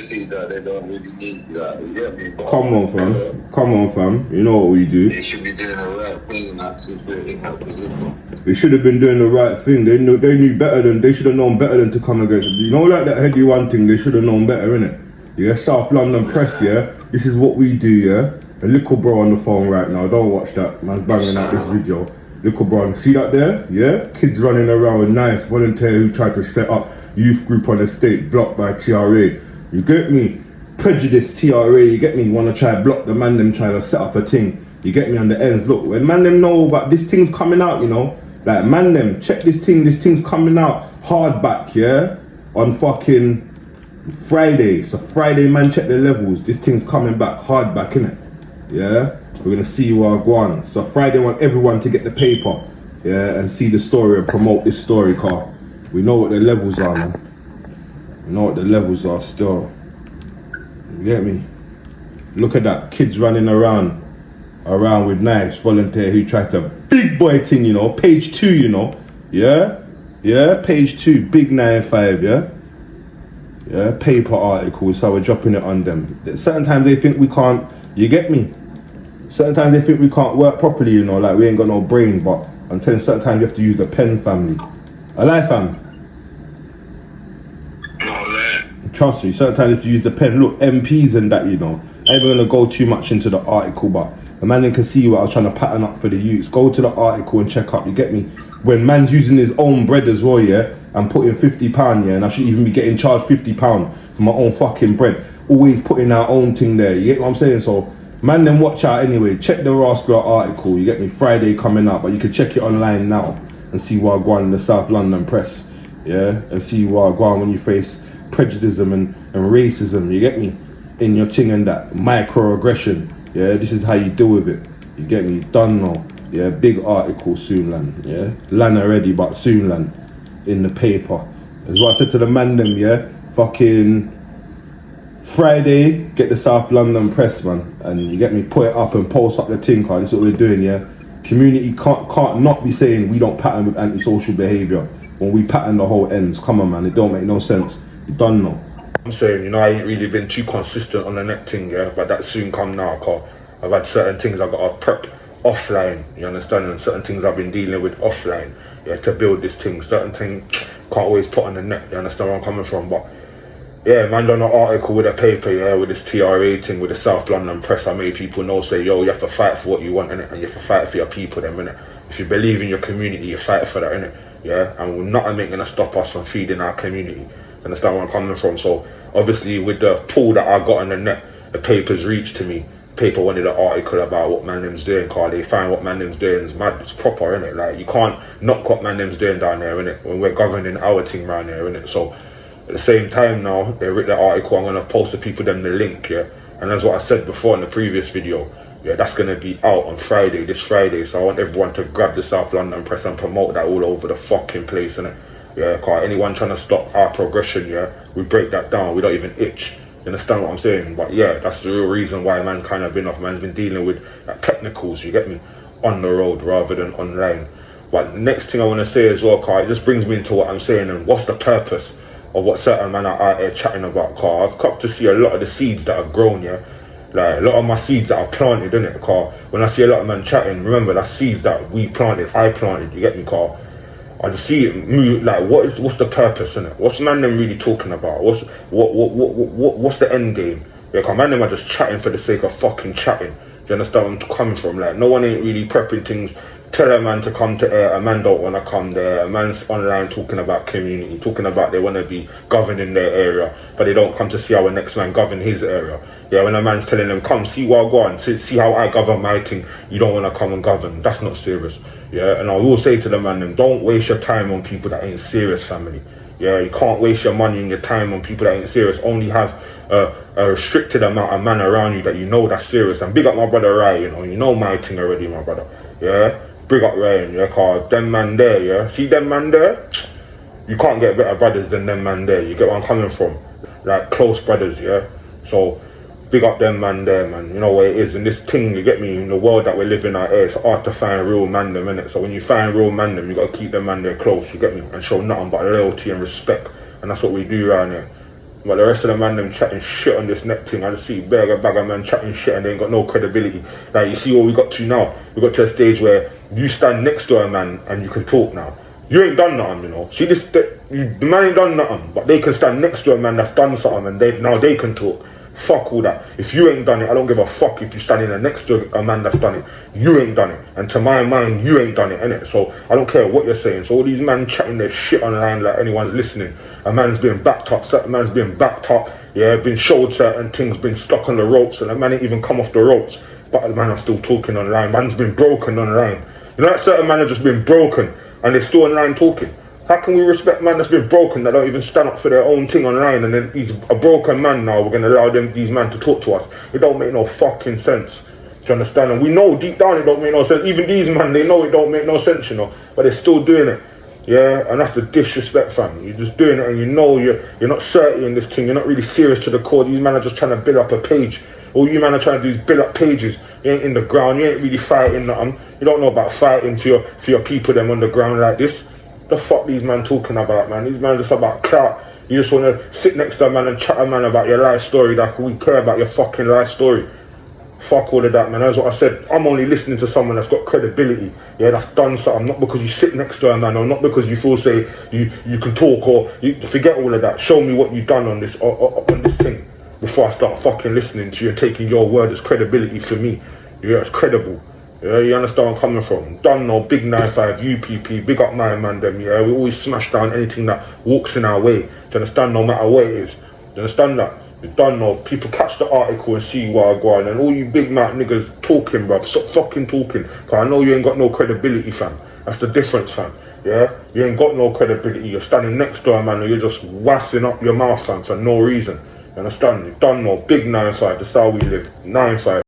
see that they don't really need that. You get me? But Come on, fam. Come on, fam. You know what we do. they should be doing the right thing in that situation, in that position. They should have been doing the right thing. They knew better than, they should have known better than to come against it. You know, like that Heady One thing, they should have known better, innit? Yeah, South London Press, yeah? This is what we do, yeah? The little bro on the phone right now, don't watch that. Man's banging out this video. Little bro, see that there? Yeah? Kids running around with knives, volunteer who tried to set up youth group on the state, blocked by TRA. You get me? Prejudice TRA, you get me? Wanna try block the man them trying to set up a thing. You get me on the ends. Look, when man them know about this thing's coming out, you know, like man them, check this thing's coming out hardback, yeah? On fucking Friday. So Friday, man, check the levels. This thing's coming back hardback, innit? Yeah? We're gonna see you are going. So Friday, I want everyone to get the paper, yeah, and see the story and promote this story, car. We know what the levels are, man. We know what the levels are still. You get me? Look at that, kids running around with knives, volunteer who tried to big boy thing, you know, page 2, you know, yeah, page 2, big 9-5, yeah, paper articles, so we're dropping it on them. Certain times they think we can't, you get me? Certain times they think we can't work properly, you know, like we ain't got no brain, but I'm telling you, certain times you have to use the pen, family. Alive, fam? Trust me, certain times if you use the pen, look, MPs and that, you know. I ain't even gonna go too much into the article, but the man can see what I was trying to pattern up for the youths. Go to the article and check up, you get me? When man's using his own bread as well, yeah, and putting £50, yeah, and I should even be getting charged £50 for my own fucking bread. Always putting our own thing there, you get what I'm saying? So, man, then watch out anyway. Check the Rascal article, you get me? Friday coming up, but you can check it online now and see what I go on in the South London Press, yeah, and see what I go on when you face prejudice and racism, you get me, in your thing and that microaggression, yeah, this is how you deal with it, you get me, done now, yeah, big article soon, land, yeah, land already, but soon, land, in the paper, that's what I said to the man them, yeah, fucking Friday, get the South London Press, man, and you get me, put it up and post up the thing, card, this is what we're doing, yeah, community can't not be saying we don't pattern with antisocial behaviour, when we pattern the whole ends, come on man, it don't make no sense. You done know. I'm saying, you know, I ain't really been too consistent on the net thing, yeah, but that soon come now, cause I've had certain things I've got to prep offline, you understand, and certain things I've been dealing with offline, yeah, to build this thing. Certain things can't always put on the net, you understand where I'm coming from, but yeah, man, done an article with a paper, yeah, with this TRA thing, with the South London Press. I made people know, say, yo, you have to fight for what you want, innit, and you have to fight for your people, them, innit. If you believe in your community, you fight for that, innit, yeah, and nothing ain't gonna stop us from feeding our community. Understand where I'm coming from? So obviously with the pull that I got on the net, the papers reached to me. Paper wanted an article about what man them's doing, cause they find what man them's doing is mad, it's proper, innit? Like you can't knock what man them's doing down there, innit? When we're governing our thing around there, innit? So at the same time now, they wrote the article, I'm gonna post to people them the link, yeah? And that's what I said before in the previous video. Yeah, that's gonna be out on Friday, this Friday. So I want everyone to grab the South London Press and promote that all over the fucking place, innit? Yeah, cause anyone trying to stop our progression, yeah, we break that down, we don't even itch. You understand what I'm saying? But yeah, that's the real reason why man kind of been off. Man's been dealing with technicals, you get me, on the road rather than online. But next thing I want to say as well, cause it just brings me into what I'm saying and what's the purpose of what certain man are out here chatting about. Cause I've come to see a lot of the seeds that are grown, yeah, like a lot of my seeds that are planted, innit? Cause when I see a lot of man chatting, remember that's seeds that we planted, I planted, you get me? Cause I just see it move, like what's the purpose in it? What's man them really talking about? What's the end game? Yeah, cause man them are just chatting for the sake of fucking chatting. Do you understand where I'm coming from? Like no one ain't really prepping things. Tell a man to come to air, a man don't wanna come there, a man's online talking about community, talking about they wanna be governing their area, but they don't come to see our next man govern his area. Yeah, when a man's telling them, come see what I go on, see how I govern my thing, you don't wanna come and govern. That's not serious. Yeah, and I will say to the man, them, don't waste your time on people that ain't serious, family. Yeah, you can't waste your money and your time on people that ain't serious. Only have a restricted amount of man around you that you know that's serious. And big up my brother Ryan, you know my thing already, my brother. Yeah, big up Ryan, yeah, cause them man there, yeah, see them man there, you can't get better brothers than them man there. You get where I'm coming from? Like close brothers, yeah. So big up them man there, man. You know what it is. And this thing, you get me, in the world that we're living out here, it's hard to find real man them, innit? So when you find real man them, you gotta keep them man there close, you get me? And show nothing but loyalty and respect. And that's what we do around here. But the rest of the man them chatting shit on this neck thing. I just see bag of man chatting shit and they ain't got no credibility. Like, you see what we got to now? We got to a stage where you stand next to a man and you can talk now. You ain't done nothing, you know. See this, the man ain't done nothing, but they can stand next to a man that's done something and they can talk. Fuck all that. If you ain't done it, I don't give a fuck if you're standing there next to a man that's done it. You ain't done it. And to my mind, you ain't done it, innit? So I don't care what you're saying. So all these men chatting their shit online like anyone's listening. A man's been backed up, certain man's been backed up, yeah, been showed certain things, been stuck on the ropes, and a man ain't even come off the ropes. But the man are still talking online. Man's been broken online. You know that certain man have just been broken and they're still online talking. How can we respect man that's been broken, that don't even stand up for their own thing online, and then he's a broken man now, we're going to allow these men to talk to us? It don't make no fucking sense. Do you understand? And we know deep down it don't make no sense. Even these men, they know it don't make no sense, you know, but they're still doing it. Yeah, and that's the disrespect, fam. You're just doing it and you know you're not certain in this thing. You're not really serious to the core. These men are just trying to build up a page. All you men are trying to do is build up pages. You ain't in the ground. You ain't really fighting nothing. You don't know about fighting for your people them on the ground like this. The fuck these men talking about, man? These men just about clout. You just want to sit next to a man and chat a man about your life story. Like we care about your fucking life story. Fuck all of that, man. That's what I said. I'm only listening to someone that's got credibility. Yeah, that's done something. Not because you sit next to a man, or not because you feel say you can talk, or you forget all of that. Show me what you've done on this on this thing before I start fucking listening to you and taking your word as credibility for me. Yeah, it's credible. Yeah, you understand where I'm coming from? Done no big 9-5 UPP, big up my man them, yeah. We always smash down anything that walks in our way. Do you understand? No matter what it is. Do you understand that? You done no. People catch the article and see what I go on, and all you big mouth niggas talking, bruv. Stop fucking talking. Cause I know you ain't got no credibility, fam. That's the difference, fam. Yeah? You ain't got no credibility. You're standing next to a man and you're just wassing up your mouth, fam, for no reason. You understand? You done no big 9-5. That's how we live. 9-5.